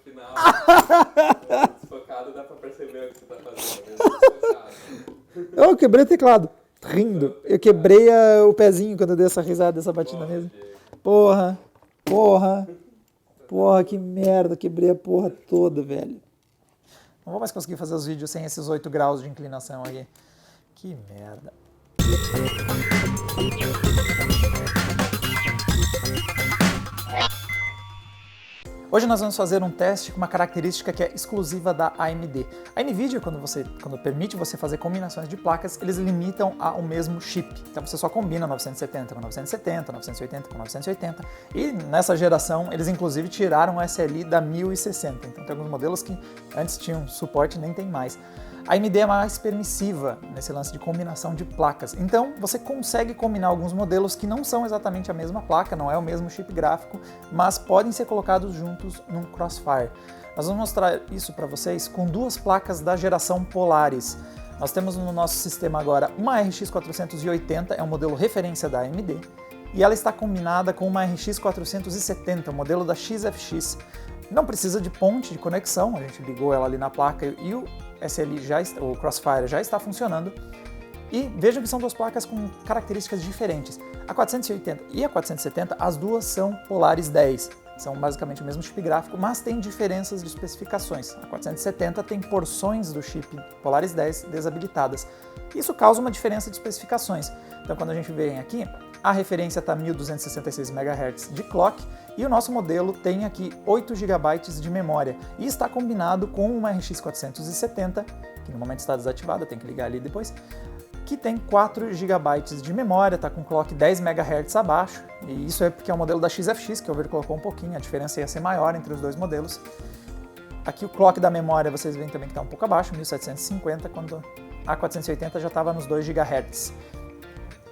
final, desfocado, dá pra perceber o que você tá fazendo. Eu quebrei o teclado, rindo. Eu quebrei o pezinho quando eu dei essa risada, essa batida mesmo. Porra, que merda, quebrei a porra toda, velho. Não vou mais conseguir fazer os vídeos sem esses 8 graus de inclinação aí. Que merda. Hoje nós vamos fazer um teste com uma característica que é exclusiva da AMD. A NVIDIA, quando permite você fazer combinações de placas, eles limitam ao mesmo chip. Então você só combina 970 com 970, 980 com 980. E nessa geração, eles inclusive tiraram o SLI da 1060. Então tem alguns modelos que antes tinham suporte e nem tem mais. A AMD é mais permissiva nesse lance de combinação de placas. Então você consegue combinar alguns modelos que não são exatamente a mesma placa, não é o mesmo chip gráfico, mas podem ser colocados juntos num Crossfire. Nós vamos mostrar isso para vocês com duas placas da geração Polaris. Nós temos no nosso sistema agora uma RX 480, é um modelo referência da AMD, e ela está combinada com uma RX 470, o modelo da XFX. Não precisa de ponte de conexão, a gente ligou ela ali na placa e o SLI o Crossfire já está funcionando. E vejam que são duas placas com características diferentes. A 480 e a 470, as duas são Polaris 10. São basicamente o mesmo chip gráfico, mas tem diferenças de especificações. A 470 tem porções do chip Polaris 10 desabilitadas. Isso causa uma diferença de especificações. Então quando a gente vem aqui, a referência está 1266 MHz de clock e o nosso modelo tem aqui 8 GB de memória e está combinado com uma RX 470, que no momento está desativada, tem que ligar ali depois, que tem 4 GB de memória, está com clock 10 MHz abaixo, e isso é porque é o modelo da XFX, que o overclockou um pouquinho, a diferença ia ser maior entre os dois modelos. Aqui o clock da memória vocês veem também que está um pouco abaixo, 1750, quando a 480 já estava nos 2 GHz.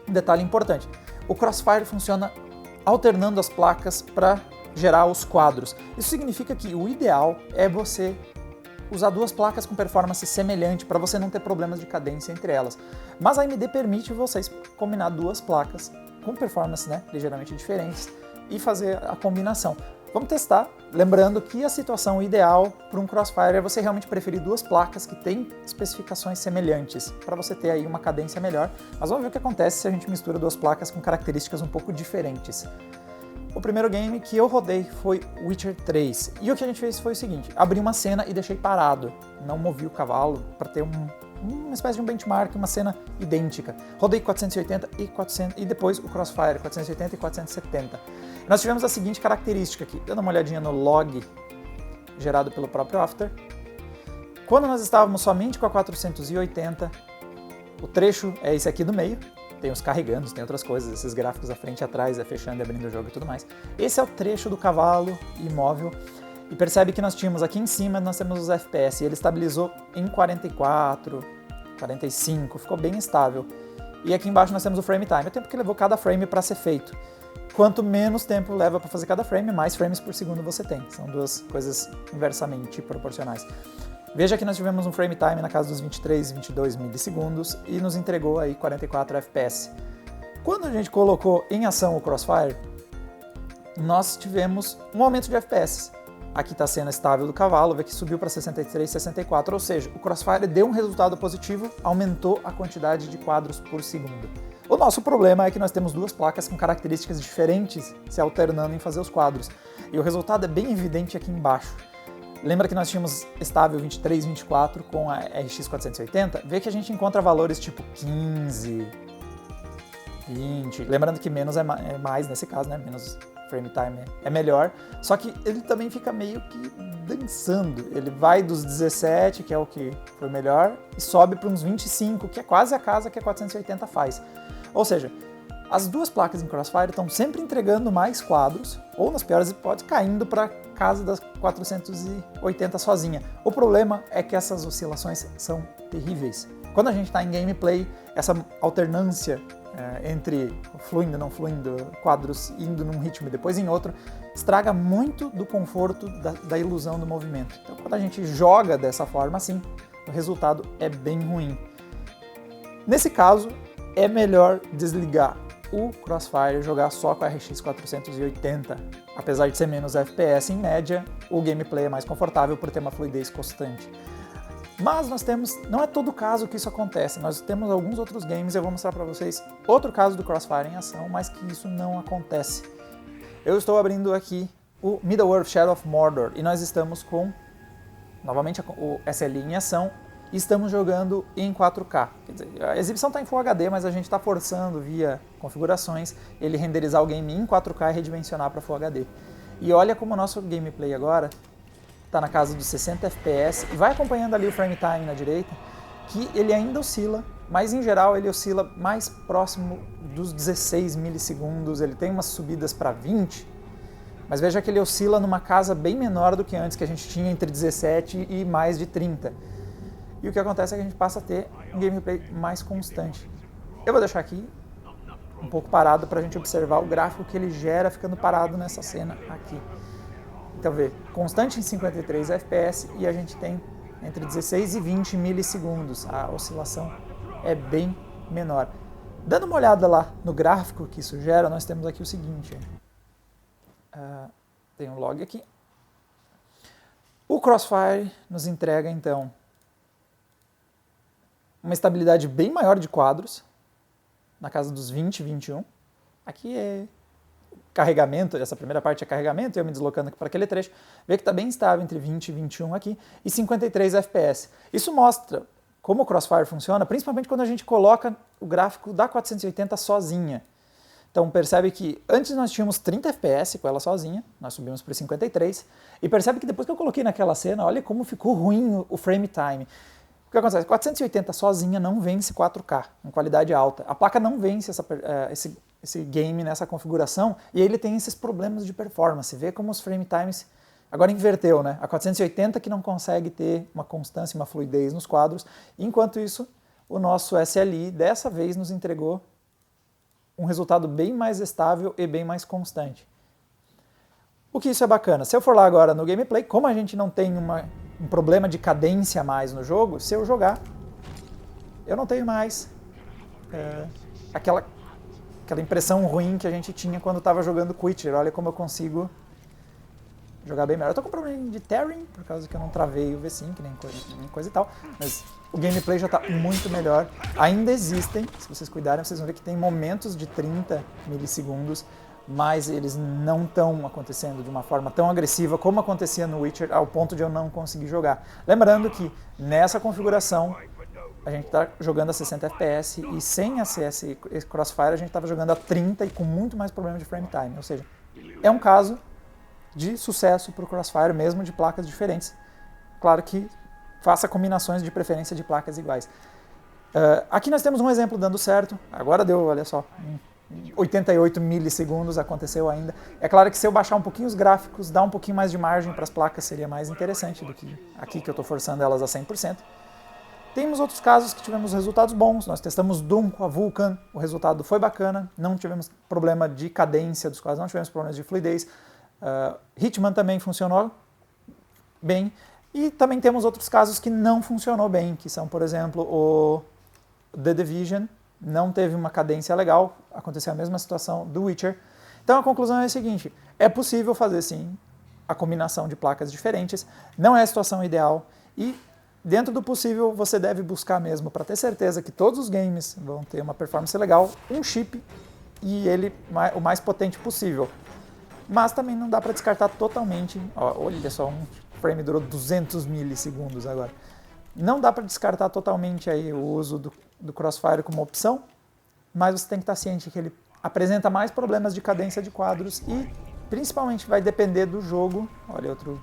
Um detalhe importante, o Crossfire funciona alternando as placas para gerar os quadros. Isso significa que o ideal é você usar duas placas com performance semelhante para você não ter problemas de cadência entre elas. Mas a AMD permite vocês combinar duas placas com performance ligeiramente diferentes e fazer a combinação. Vamos testar, lembrando que a situação ideal para um Crossfire é você realmente preferir duas placas que têm especificações semelhantes, para você ter aí uma cadência melhor, mas vamos ver o que acontece se a gente mistura duas placas com características um pouco diferentes. O primeiro game que eu rodei foi Witcher 3, e o que a gente fez foi o seguinte, abri uma cena e deixei parado, não movi o cavalo para ter uma espécie de um benchmark, uma cena idêntica. Rodei 480 e depois o Crossfire 480 e 470. Nós tivemos a seguinte característica aqui, dando uma olhadinha no log gerado pelo próprio After. Quando nós estávamos somente com a 480, o trecho é esse aqui do meio, tem os carregandos, tem outras coisas, esses gráficos à frente e atrás, fechando e abrindo o jogo e tudo mais. Esse é o trecho do cavalo imóvel. E percebe que nós tínhamos aqui em cima, nós temos os FPS, e ele estabilizou em 44, 45, ficou bem estável. E aqui embaixo nós temos o frame time, o tempo que levou cada frame para ser feito. Quanto menos tempo leva para fazer cada frame, mais frames por segundo você tem. São duas coisas inversamente proporcionais. Veja que nós tivemos um frame time na casa dos 23, 22 milissegundos e nos entregou aí 44 FPS. Quando a gente colocou em ação o Crossfire, nós tivemos um aumento de FPS. Aqui está a cena estável do cavalo, vê que subiu para 63, 64, ou seja, o Crossfire deu um resultado positivo, aumentou a quantidade de quadros por segundo. O nosso problema é que nós temos duas placas com características diferentes se alternando em fazer os quadros, e o resultado é bem evidente aqui embaixo. Lembra que nós tínhamos estável 23, 24 com a RX 480? Vê que a gente encontra valores tipo 15, 20, lembrando que menos é mais nesse caso, menos frame time é melhor, só que ele também fica meio que dançando, ele vai dos 17, que é o que foi melhor, e sobe para uns 25, que é quase a casa que a 480 faz. Ou seja, as duas placas em Crossfire estão sempre entregando mais quadros, ou nas piores hipóteses, caindo para casa das 480 sozinha. O problema é que essas oscilações são terríveis. Quando a gente está em gameplay, essa alternância entre fluindo e não fluindo, quadros indo num ritmo e depois em outro, estraga muito do conforto da ilusão do movimento. Então, quando a gente joga dessa forma assim, o resultado é bem ruim. Nesse caso, é melhor desligar o Crossfire e jogar só com a RX 480. apesar de ser menos FPS em média, o gameplay é mais confortável por ter uma fluidez constante. Mas nós temos, não é todo caso que isso acontece, nós temos alguns outros games, eu vou mostrar para vocês outro caso do Crossfire em ação, mas que isso não acontece. Eu estou abrindo aqui o Middle-earth Shadow of Mordor e nós estamos com, novamente, o SLI em ação e estamos jogando em 4K. Quer dizer, a exibição está em Full HD, mas a gente está forçando via configurações ele renderizar o game em 4K e redimensionar para Full HD. E olha como o nosso gameplay agora está na casa dos 60 FPS e vai acompanhando ali o frame time na direita, que ele ainda oscila, mas em geral ele oscila mais próximo dos 16 milissegundos, ele tem umas subidas para 20, mas veja que ele oscila numa casa bem menor do que antes, que a gente tinha entre 17 e mais de 30. E o que acontece é que a gente passa a ter um gameplay mais constante. Eu vou deixar aqui um pouco parado para a gente observar o gráfico que ele gera ficando parado nessa cena aqui. Então vê, constante em 53 FPS e a gente tem entre 16 e 20 milissegundos. A oscilação é bem menor. Dando uma olhada lá no gráfico que isso gera, nós temos aqui o seguinte. Tem um log aqui. O Crossfire nos entrega então uma estabilidade bem maior de quadros, na casa dos 20, 21. Aqui é carregamento, essa primeira parte é carregamento, eu me deslocando aqui para aquele trecho, vê que está bem estável entre 20 e 21 aqui, e 53 FPS. Isso mostra como o Crossfire funciona, principalmente quando a gente coloca o gráfico da 480 sozinha. Então percebe que antes nós tínhamos 30 FPS com ela sozinha, nós subimos para 53, e percebe que depois que eu coloquei naquela cena, olha como ficou ruim o frame time. O que acontece? 480 sozinha não vence 4K, em qualidade alta. A placa não vence esse game nessa configuração, e ele tem esses problemas de performance. Vê como os frame times agora inverteu, né? A 480 que não consegue ter uma constância, uma fluidez nos quadros, enquanto isso, o nosso SLI dessa vez nos entregou um resultado bem mais estável e bem mais constante. O que isso é bacana? Se eu for lá agora no gameplay, como a gente não tem um problema de cadência mais no jogo, se eu jogar, eu não tenho mais aquela impressão ruim que a gente tinha quando estava jogando Witcher. Olha como eu consigo jogar bem melhor. Eu tô com problema de tearing, por causa que eu não travei o V5, nem coisa e tal, mas o gameplay já está muito melhor. Ainda existem, se vocês cuidarem, vocês vão ver que tem momentos de 30 milissegundos, mas eles não estão acontecendo de uma forma tão agressiva como acontecia no Witcher, ao ponto de eu não conseguir jogar. Lembrando que nessa configuração a gente está jogando a 60 FPS e sem esse Crossfire a gente estava jogando a 30 e com muito mais problema de frame time. Ou seja, é um caso de sucesso para o Crossfire, mesmo de placas diferentes. Claro que faça combinações de preferência de placas iguais. Aqui nós temos um exemplo dando certo. Agora deu, olha só, 88 milissegundos aconteceu ainda. É claro que se eu baixar um pouquinho os gráficos, dar um pouquinho mais de margem para as placas, seria mais interessante do que aqui que eu estou forçando elas a 100%. Temos outros casos que tivemos resultados bons. Nós testamos Doom com a Vulkan, o resultado foi bacana, não tivemos problema de cadência dos quadros, não tivemos problemas de fluidez. Hitman também funcionou bem. E também temos outros casos que não funcionou bem, que são, por exemplo, o The Division, não teve uma cadência legal, aconteceu a mesma situação do Witcher. Então a conclusão é a seguinte, é possível fazer sim a combinação de placas diferentes, não é a situação ideal e dentro do possível você deve buscar mesmo, para ter certeza que todos os games vão ter uma performance legal, um chip e ele o mais potente possível. Mas também não dá para descartar totalmente, olha só, um frame durou 200 milissegundos agora. Não dá para descartar totalmente aí o uso do Crossfire como opção, mas você tem que estar ciente que ele apresenta mais problemas de cadência de quadros e principalmente vai depender do jogo, olha outro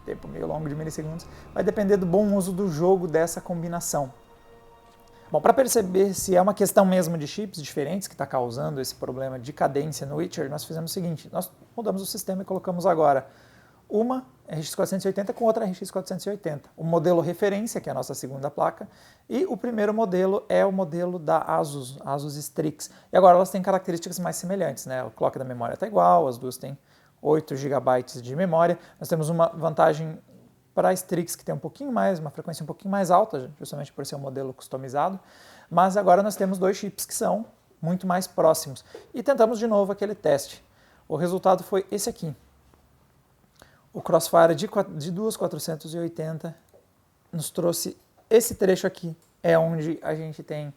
tempo meio longo de milissegundos, vai depender do bom uso do jogo dessa combinação. Bom, para perceber se é uma questão mesmo de chips diferentes que está causando esse problema de cadência no Witcher, nós fizemos o seguinte, nós mudamos o sistema e colocamos agora uma RX 480 com outra RX 480. O modelo referência, que é a nossa segunda placa, e o primeiro modelo é o modelo da Asus Strix. E agora elas têm características mais semelhantes, né? O clock da memória está igual, as duas têm 8 GB de memória. Nós temos uma vantagem para a Strix que tem um pouquinho mais, uma frequência um pouquinho mais alta, justamente por ser um modelo customizado, mas agora nós temos dois chips que são muito mais próximos. E tentamos de novo aquele teste. O resultado foi esse aqui. o Crossfire de 2480 nos trouxe esse trecho aqui, é onde a gente tem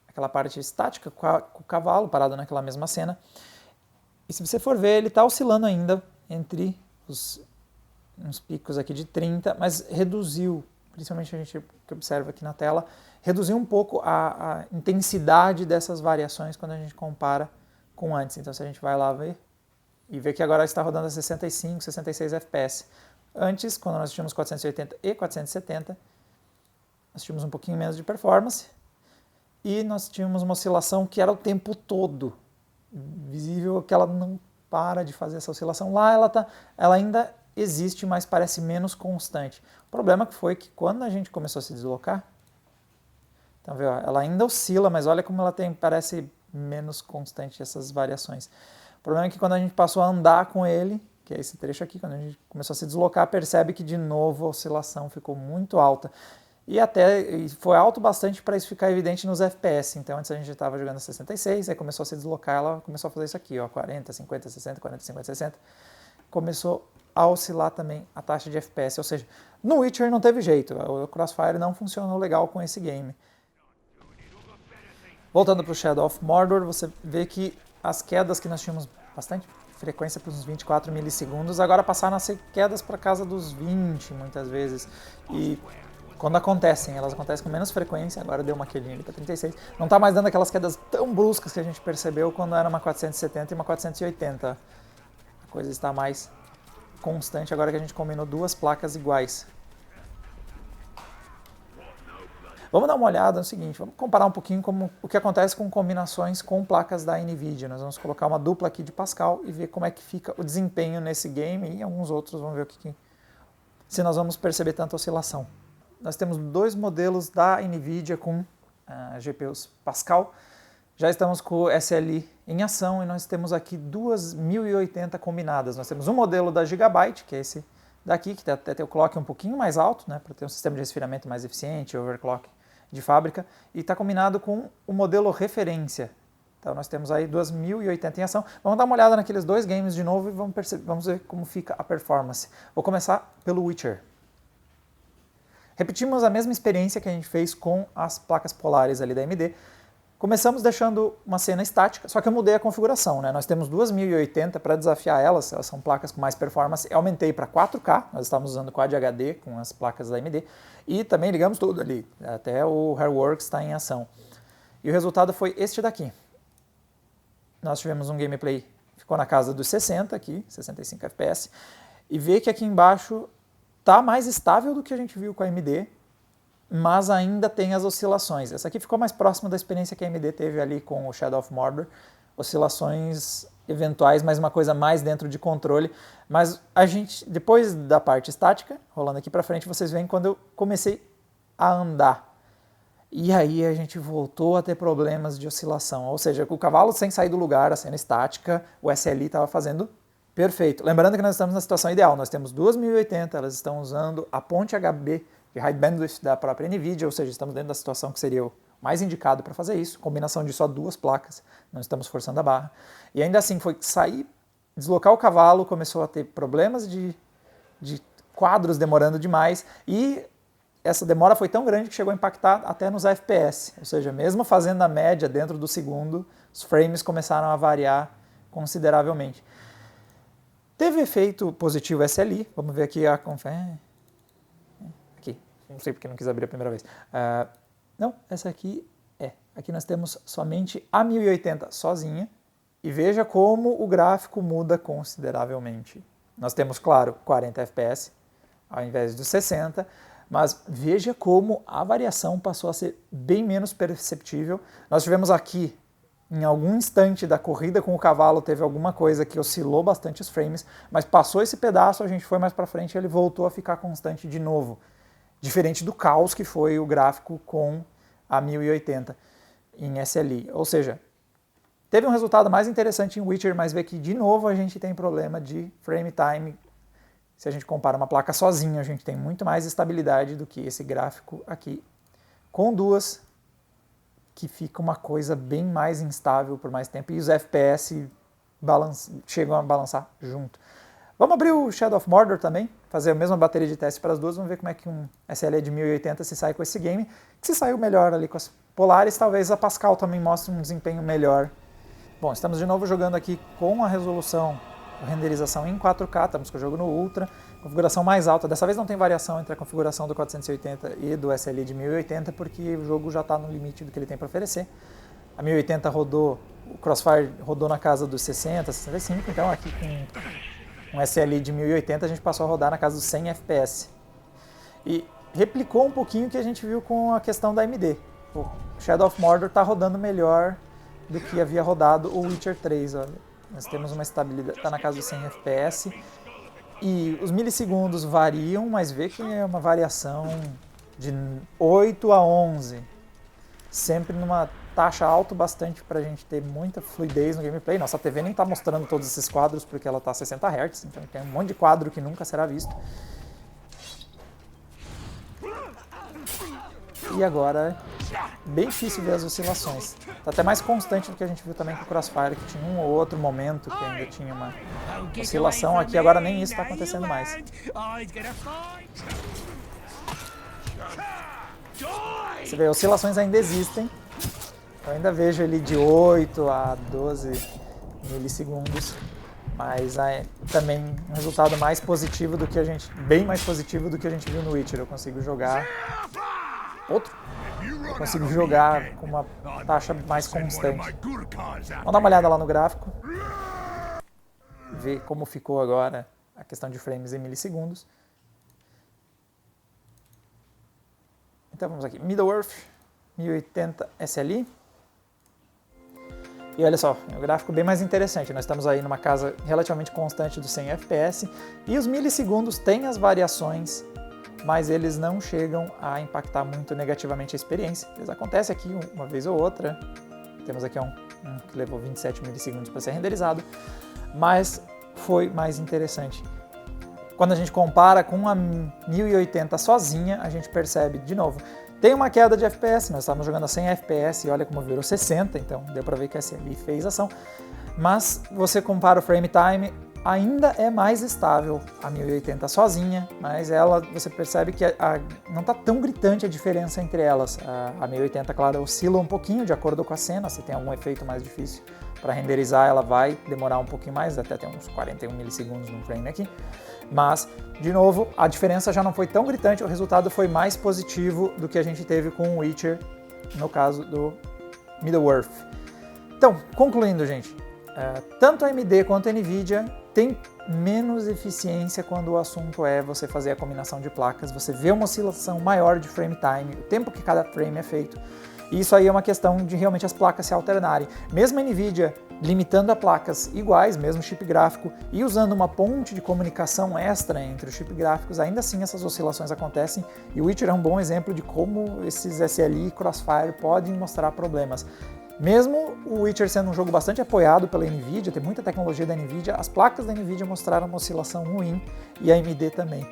aquela parte estática com o cavalo parado naquela mesma cena. E se você for ver, ele está oscilando ainda entre uns picos aqui de 30, mas reduziu, principalmente a gente que observa aqui na tela, reduziu um pouco a intensidade dessas variações quando a gente compara com antes. Então se a gente vai lá ver, e ver que agora está rodando a 65, 66 FPS. Antes, quando nós tínhamos 480 e 470, nós tínhamos um pouquinho menos de performance e nós tínhamos uma oscilação que era o tempo todo visível, que ela não para de fazer essa oscilação. Lá ela ainda existe, mas parece menos constante. O problema foi que quando a gente começou a se deslocar, então, vê, ó, ela ainda oscila, mas olha como ela parece menos constante essas variações. O problema é que quando a gente passou a andar com ele, que é esse trecho aqui, quando a gente começou a se deslocar, percebe que de novo a oscilação ficou muito alta. E foi alto bastante para isso ficar evidente nos FPS. Então antes a gente estava jogando 66, aí começou a se deslocar, ela começou a fazer isso aqui, ó, 40, 50, 60, 40, 50, 60. Começou a oscilar também a taxa de FPS, ou seja, no Witcher não teve jeito, o Crossfire não funcionou legal com esse game. Voltando para o Shadow of Mordor, você vê que as quedas que nós tínhamos bastante frequência para uns 24 milissegundos, agora passaram a ser quedas para casa dos 20 muitas vezes. E quando acontecem, elas acontecem com menos frequência, agora deu uma quedinha ali para 36. Não está mais dando aquelas quedas tão bruscas que a gente percebeu quando era uma 470 e uma 480. A coisa está mais constante agora que a gente combinou duas placas iguais. Vamos dar uma olhada no seguinte, vamos comparar um pouquinho o que acontece com combinações com placas da NVIDIA. Nós vamos colocar uma dupla aqui de Pascal e ver como é que fica o desempenho nesse game e alguns outros, vamos ver se nós vamos perceber tanta oscilação. Nós temos dois modelos da NVIDIA com GPUs Pascal. Já estamos com o SLI em ação e nós temos aqui duas 1080 combinadas. Nós temos um modelo da Gigabyte, que é esse daqui, que até tem o clock um pouquinho mais alto, né, para ter um sistema de resfriamento mais eficiente, overclock de fábrica, e está combinado com o modelo referência. Então nós temos aí duas 1080 em ação. Vamos dar uma olhada naqueles dois games de novo e vamos ver como fica a performance. Vou começar pelo Witcher. Repetimos a mesma experiência que a gente fez com as placas polares ali da AMD. Começamos deixando uma cena estática, só que eu mudei a configuração, né? Nós temos duas 1080 para desafiar elas são placas com mais performance. Eu aumentei para 4K, nós estamos usando Quad HD com as placas da AMD, e também ligamos tudo ali, até o Hairworks está em ação. E o resultado foi este daqui. Nós tivemos um gameplay, ficou na casa dos 60 aqui, 65 FPS, e vê que aqui embaixo está mais estável do que a gente viu com a AMD, mas ainda tem as oscilações. Essa aqui ficou mais próxima da experiência que a AMD teve ali com o Shadow of Mordor, oscilações eventuais, mas uma coisa mais dentro de controle. Mas a gente, depois da parte estática, rolando aqui para frente, vocês veem quando eu comecei a andar. E aí a gente voltou a ter problemas de oscilação, ou seja, com o cavalo sem sair do lugar, a cena estática, o SLI estava fazendo perfeito. Lembrando que nós estamos na situação ideal, nós temos duas 1080, elas estão usando a ponte HB de High Bandwidth da própria NVIDIA, ou seja, estamos dentro da situação que seria o mais indicado para fazer isso, combinação de só duas placas, não estamos forçando a barra. E ainda assim, foi sair, deslocar o cavalo, começou a ter problemas de quadros demorando demais, e essa demora foi tão grande que chegou a impactar até nos FPS, ou seja, mesmo fazendo a média dentro do segundo, os frames começaram a variar consideravelmente. Teve efeito positivo SLI, vamos ver aqui a não sei porque não quis abrir a primeira vez. Não, essa aqui é. Aqui nós temos somente a 1080 sozinha. E veja como o gráfico muda consideravelmente. Nós temos, claro, 40 FPS ao invés dos 60. Mas veja como a variação passou a ser bem menos perceptível. Nós tivemos aqui, em algum instante da corrida com o cavalo, teve alguma coisa que oscilou bastante os frames. Mas passou esse pedaço, a gente foi mais para frente e ele voltou a ficar constante de novo. Diferente do caos que foi o gráfico com a 1080 em SLI. Ou seja, teve um resultado mais interessante em Witcher, mas vê que de novo a gente tem problema de frame time. Se a gente compara uma placa sozinha, a gente tem muito mais estabilidade do que esse gráfico aqui. Com duas, que fica uma coisa bem mais instável por mais tempo, e os FPS chegam a balançar junto. Vamos abrir o Shadow of Mordor também, fazer a mesma bateria de teste para as duas, vamos ver como é que um SLE de 1080 se sai com esse game. Se saiu melhor ali com as Polaris, talvez a Pascal também mostre um desempenho melhor. Bom, estamos de novo jogando aqui com a resolução, a renderização em 4K, estamos com o jogo no Ultra, configuração mais alta. Dessa vez não tem variação entre a configuração do 480 e do SLE de 1080, porque o jogo já está no limite do que ele tem para oferecer. A 1080 rodou, o Crossfire rodou na casa dos 60, 65, então aqui com um SLE de 1080 a gente passou a rodar na casa dos 100 FPS. E replicou um pouquinho o que a gente viu com a questão da AMD. O Shadow of Mordor está rodando melhor do que havia rodado o Witcher 3. Olha. Nós temos uma estabilidade, está na casa dos 100 FPS. E os milissegundos variam, mas vê que é uma variação de 8 a 11. Sempre numa taxa alta bastante para a gente ter muita fluidez no gameplay. Nossa TV nem está mostrando todos esses quadros porque ela está a 60 Hz, então tem um monte de quadro que nunca será visto. E agora, bem difícil ver as oscilações. Está até mais constante do que a gente viu também com o Crossfire, que tinha um ou outro momento que ainda tinha uma oscilação. Aqui agora nem isso está acontecendo mais. Você vê, oscilações ainda existem. Eu ainda vejo ele de 8 a 12 milissegundos. Mas também um resultado mais positivo do que bem mais positivo do que a gente viu no Witcher. Eu consigo jogar eu consigo jogar com uma taxa mais constante. Vamos dar uma olhada lá no gráfico, ver como ficou agora a questão de frames em milissegundos. Então vamos aqui, Middle-earth, 1080 SLI. E olha só, é um gráfico bem mais interessante. Nós estamos aí numa casa relativamente constante dos 100 FPS e os milissegundos têm as variações, mas eles não chegam a impactar muito negativamente a experiência. Eles acontecem aqui uma vez ou outra. Temos aqui um que levou 27 milissegundos para ser renderizado, mas foi mais interessante. Quando a gente compara com a 1080 sozinha, a gente percebe, de novo, tem uma queda de FPS, nós estávamos jogando a 100 FPS e olha como virou 60, então deu para ver que a SLI fez ação. Mas você compara o frame time, ainda é mais estável a 1080 sozinha, mas você percebe que não está tão gritante a diferença entre elas. A 1080, claro, oscila um pouquinho de acordo com a cena, se tem algum efeito mais difícil para renderizar, ela vai demorar um pouquinho mais, até ter uns 41 milissegundos no frame aqui. Mas, de novo, a diferença já não foi tão gritante, o resultado foi mais positivo do que a gente teve com o Witcher, no caso do Middle-earth. Então, concluindo, gente, tanto a AMD quanto a NVIDIA tem menos eficiência quando o assunto é você fazer a combinação de placas, você vê uma oscilação maior de frame time, o tempo que cada frame é feito. E isso aí é uma questão de realmente as placas se alternarem. Mesmo a NVIDIA limitando a placas iguais, mesmo chip gráfico, e usando uma ponte de comunicação extra entre os chip gráficos, ainda assim essas oscilações acontecem, e o Witcher é um bom exemplo de como esses SLI e Crossfire podem mostrar problemas. Mesmo o Witcher sendo um jogo bastante apoiado pela NVIDIA, tem muita tecnologia da NVIDIA, as placas da NVIDIA mostraram uma oscilação ruim, e a AMD também.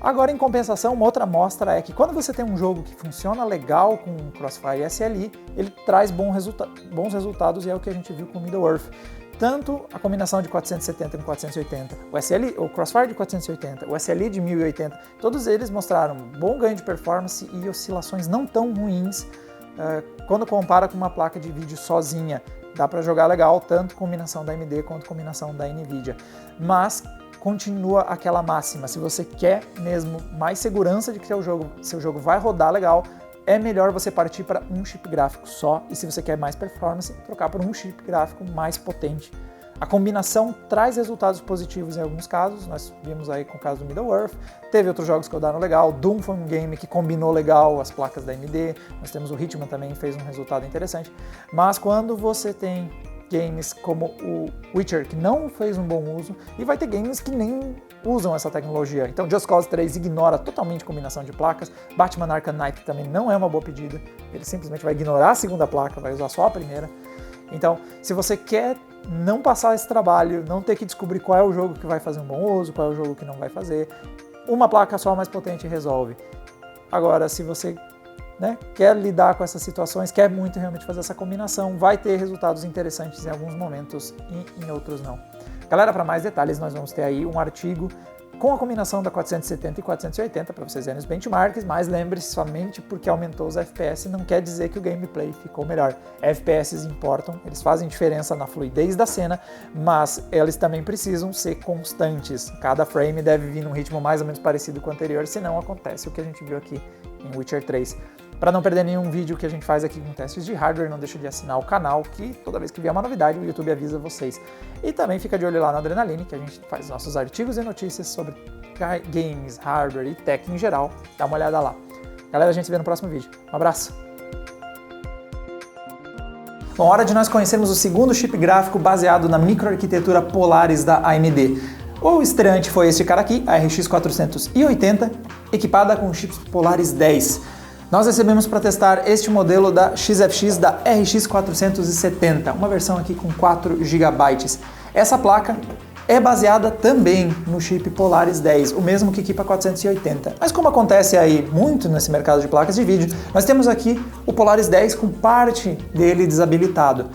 Agora, em compensação, uma outra amostra é que quando você tem um jogo que funciona legal com Crossfire e SLI, ele traz bons resultados, e é o que a gente viu com Middle-earth. Tanto a combinação de 470 com 480, o Crossfire de 480, o SLI de 1080, todos eles mostraram bom ganho de performance e oscilações não tão ruins quando compara com uma placa de vídeo sozinha. Dá para jogar legal, tanto combinação da AMD quanto combinação da NVIDIA. Mas continua aquela máxima, se você quer mesmo mais segurança de que seu jogo vai rodar legal, é melhor você partir para um chip gráfico só, e se você quer mais performance, trocar por um chip gráfico mais potente. A combinação traz resultados positivos em alguns casos, nós vimos aí com o caso do Middle-earth, teve outros jogos que rodaram legal, Doom foi um game que combinou legal as placas da AMD, nós temos o Hitman também, fez um resultado interessante, mas quando você tem games como o Witcher, que não fez um bom uso, e vai ter games que nem usam essa tecnologia. Então Just Cause 3 ignora totalmente a combinação de placas, Batman Arkham Knight também não é uma boa pedida, ele simplesmente vai ignorar a segunda placa, vai usar só a primeira. Então, se você quer não passar esse trabalho, não ter que descobrir qual é o jogo que vai fazer um bom uso, qual é o jogo que não vai fazer, uma placa só mais potente resolve. Agora, se você quer lidar com essas situações, quer muito realmente fazer essa combinação, vai ter resultados interessantes em alguns momentos e em outros não. Galera, para mais detalhes, nós vamos ter aí um artigo com a combinação da 470 e 480 para vocês verem os benchmarks, mas lembre-se, somente porque aumentou os FPS não quer dizer que o gameplay ficou melhor. FPS importam, eles fazem diferença na fluidez da cena, mas eles também precisam ser constantes. Cada frame deve vir num ritmo mais ou menos parecido com o anterior, senão acontece o que a gente viu aqui em Witcher 3. Para não perder nenhum vídeo que a gente faz aqui com testes de hardware, não deixa de assinar o canal, que toda vez que vier uma novidade, o YouTube avisa vocês. E também fica de olho lá na Adrenaline, que a gente faz nossos artigos e notícias sobre games, hardware e tech em geral. Dá uma olhada lá. Galera, a gente se vê no próximo vídeo. Um abraço! Bom, hora de nós conhecermos o segundo chip gráfico baseado na microarquitetura Polaris da AMD. O estreante foi este cara aqui, a RX 480, equipada com chips Polaris 10. Nós recebemos para testar este modelo da XFX da RX 470, uma versão aqui com 4 GB. Essa placa é baseada também no chip Polaris 10, o mesmo que equipa 480. Mas como acontece aí muito nesse mercado de placas de vídeo, nós temos aqui o Polaris 10 com parte dele desabilitado.